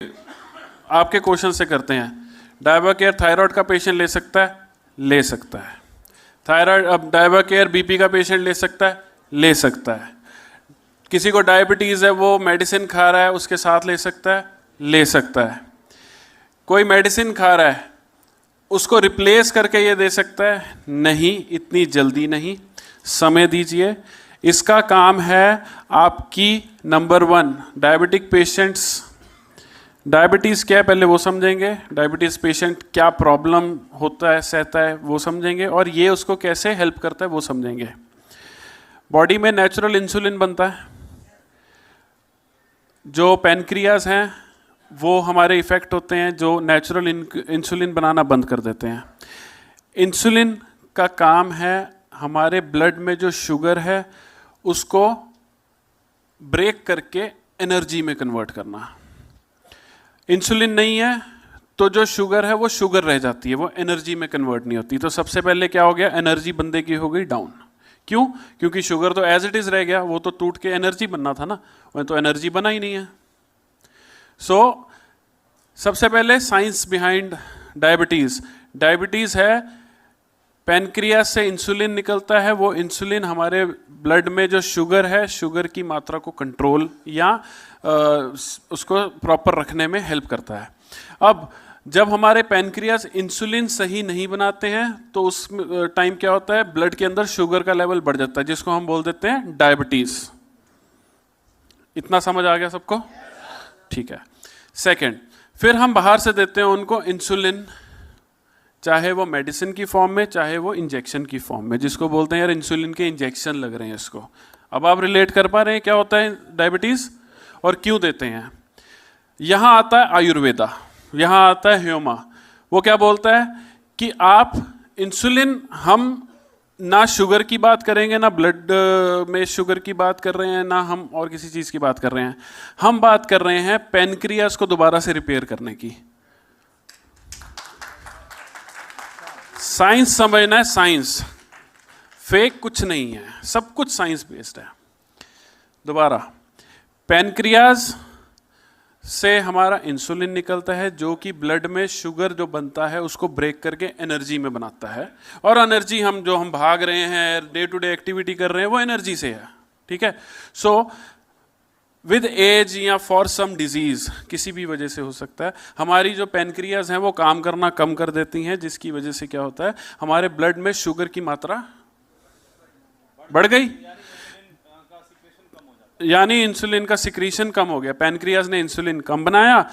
आपके क्वेश्चन से करते हैं। डायबा-केयर थायराइड का पेशेंट ले सकता है? ले सकता है। थायराइड, अब डायबा-केयर बीपी का पेशेंट ले सकता है? ले सकता है। किसी को डायबिटीज़ है, वो मेडिसिन खा रहा है, उसके साथ ले सकता है? ले सकता है। कोई मेडिसिन खा रहा है, उसको रिप्लेस करके ये दे सकता है? नहीं, इतनी जल्दी नहीं, समय दीजिए। इसका काम है आपकी नंबर 1 डायबिटिक पेशेंट्स, डायबिटीज़ क्या है पहले वो समझेंगे, डायबिटीज़ पेशेंट क्या प्रॉब्लम होता है, सहता है, वो समझेंगे, और ये उसको कैसे हेल्प करता है वो समझेंगे। बॉडी में नेचुरल इंसुलिन बनता है, जो पैनक्रियाज हैं वो हमारे इफ़ेक्ट होते हैं, जो नेचुरल इंसुलिन बनाना बंद कर देते हैं। इंसुलिन का काम है हमारे ब्लड में जो शुगर है उसको ब्रेक करके एनर्जी में कन्वर्ट करना। इंसुलिन नहीं है तो जो शुगर है वो शुगर रह जाती है, वो एनर्जी में कन्वर्ट नहीं होती। तो सबसे पहले क्या हो गया, एनर्जी बंदे की हो गई डाउन। क्यों? क्योंकि शुगर तो एज इट इज रह गया, वो तो टूट के एनर्जी बनना था ना, वह तो एनर्जी बना ही नहीं है। सो सबसे पहले साइंस बिहाइंड डायबिटीज, डायबिटीज है पैनक्रियाज से इंसुलिन निकलता है, वो इंसुलिन हमारे ब्लड में जो शुगर है, शुगर की मात्रा को कंट्रोल या उसको प्रॉपर रखने में हेल्प करता है। अब जब हमारे पैनक्रियाज इंसुलिन सही नहीं बनाते हैं तो उस टाइम क्या होता है, ब्लड के अंदर शुगर का लेवल बढ़ जाता है, जिसको हम बोल देते हैं डायबिटीज। इतना समझ आ गया सबको? ठीक है। सेकंड, फिर हम बाहर से देते हैं उनको इंसुलिन, चाहे वो मेडिसिन की फॉर्म में, चाहे वो इंजेक्शन की फॉर्म में, जिसको बोलते हैं यार इंसुलिन के इंजेक्शन लग रहे हैं इसको। अब आप रिलेट कर पा रहे हैं क्या होता है डायबिटीज और क्यों देते हैं? यहां आता है आयुर्वेदा, यहां आता है ह्यूमा। वो क्या बोलता है कि आप इंसुलिन, हम ना शुगर की बात करेंगे, ना ब्लड में शुगर की बात कर रहे हैं, ना हम और किसी चीज की बात कर रहे हैं, हम बात कर रहे हैं पैनक्रियाज को दोबारा से रिपेयर करने की। साइंस समझना है, साइंस, फेक कुछ नहीं है, सब कुछ साइंस बेस्ड है। दोबारा, पैनक्रियाज से हमारा इंसुलिन निकलता है जो कि ब्लड में शुगर जो बनता है उसको ब्रेक करके एनर्जी में बनाता है, और एनर्जी हम जो हम भाग रहे हैं, डे टू डे एक्टिविटी कर रहे हैं, वो एनर्जी से है। ठीक है। सो विद एज या फॉर सम डिजीज, किसी भी वजह से हो सकता है, हमारी जो पैनक्रियाज हैं वो काम करना कम कर देती हैं, जिसकी वजह से क्या होता है, हमारे ब्लड में शुगर की मात्रा बढ़ गई, यानी इंसुलिन का सिक्रीशन कम हो गया। पैनक्रियाज ने इंसुलिन कम बनाया,